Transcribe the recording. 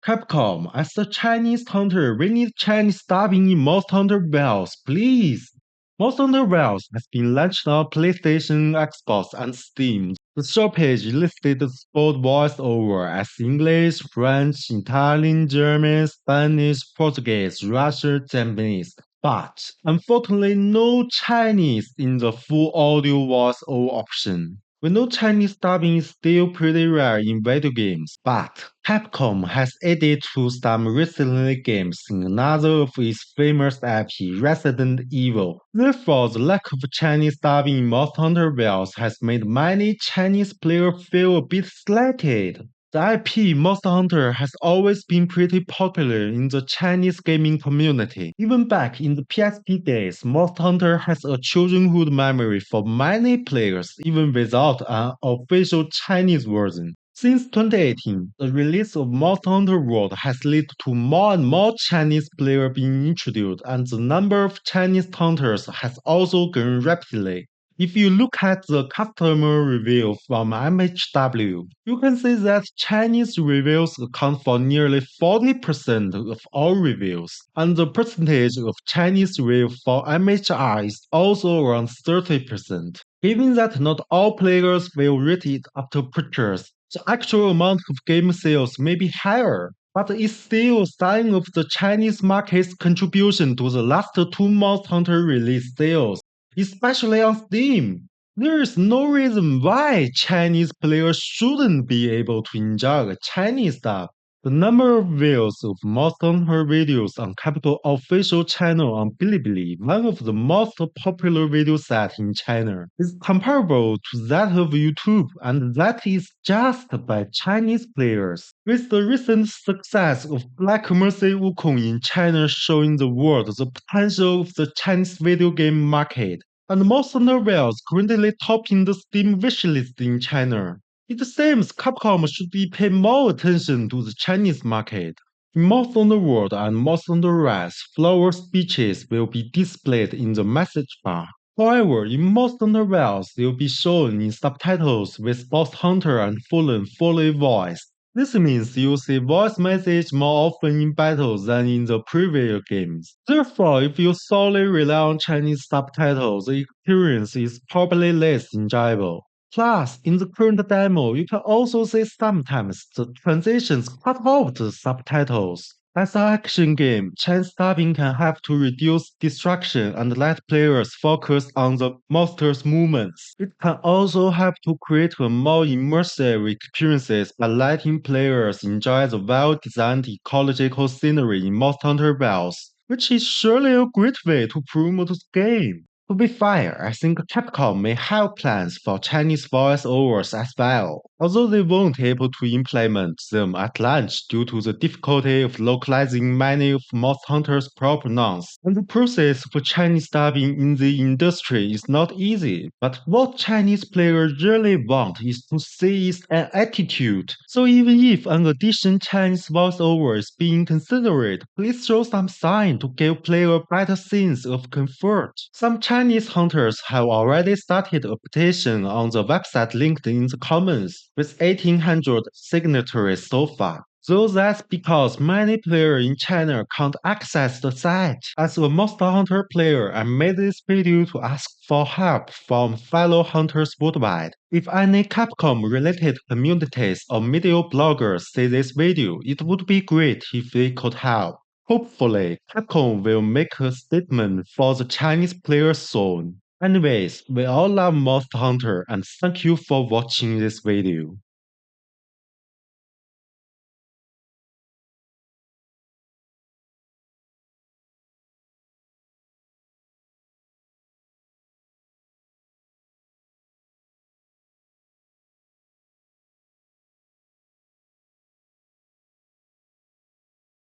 Capcom, as a Chinese hunter, we need Chinese dubbing in Monster Hunter WILDS, please. Monster Hunter WILDS has been launched on PlayStation, Xbox, and Steam. The shop page listed both voice-over as English, French, Italian, German, Spanish, Portuguese, Russian, Japanese. But unfortunately, no Chinese in the full audio voice-over option. We know Chinese dubbing is still pretty rare in video games, but Capcom has added to some recent games in another of its famous IP, Resident Evil. Therefore, the lack of Chinese dubbing in Monster Hunter Wilds has made many Chinese players feel a bit slighted. The IP Monster Hunter has always been pretty popular in the Chinese gaming community. Even back in the PSP days, Monster Hunter has a childhood memory for many players, even without an official Chinese version. Since 2018, the release of Monster Hunter World has led to more and more Chinese players being introduced, and the number of Chinese hunters has also grown rapidly. If you look at the customer review from MHW, you can see that Chinese reviews account for nearly 40% of all reviews, and the percentage of Chinese reviews for MHR is also around 30%. Given that not all players will rate it after purchase, the actual amount of game sales may be higher, but it's still a sign of the Chinese market's contribution to the last two Monster Hunter release sales, especially on Steam. There is no reason why Chinese players shouldn't be able to enjoy a Chinese dub. The number of views of Monster Hunter videos on Capcom official channel on Bilibili, one of the most popular video sites in China, is comparable to that of YouTube, and that is just by Chinese players. With the recent success of Black Mercy Wukong in China showing the world the potential of the Chinese video game market, and Monster Hunter Wilds currently topping the Steam wishlist in China, it seems Capcom should be paying more attention to the Chinese market. In Monster Hunter World and Monster Hunter Rise, flower speeches will be displayed in the message bar. However, in Monster Hunter Wilds, they will be shown in subtitles with both Hunter and Fallen fully voiced. This means you'll see voice message more often in battles than in the previous games. Therefore, if you solely rely on Chinese subtitles, the experience is probably less enjoyable. Plus, in the current demo, you can also see sometimes the transitions cut off the subtitles. As an action game, Chinese dubbing can help to reduce distraction and let players focus on the monster's movements. It can also help to create a more immersive experiences by letting players enjoy the well-designed ecological scenery in Monster Hunter Wilds, which is surely a great way to promote the game. To be fair, I think Capcom may have plans for Chinese voice-overs as well, although they won't be able to implement them at launch due to the difficulty of localizing many of Monster Hunter's proper nouns. And the process for Chinese dubbing in the industry is not easy, but what Chinese players really want is to see is an attitude. So even if an additional Chinese voice-over is being considered, please show some sign to give players a better sense of comfort. Some Chinese hunters have already started a petition on the website linked in the comments, with 1,800 signatories so far. Though that's because many players in China can't access the site. As a Monster Hunter player, I made this video to ask for help from fellow hunters worldwide. If any Capcom-related communities or media bloggers see this video, it would be great if they could help. Hopefully, Capcom will make a statement for the Chinese players soon. Anyways, we all love Monster Hunter and thank you for watching this video.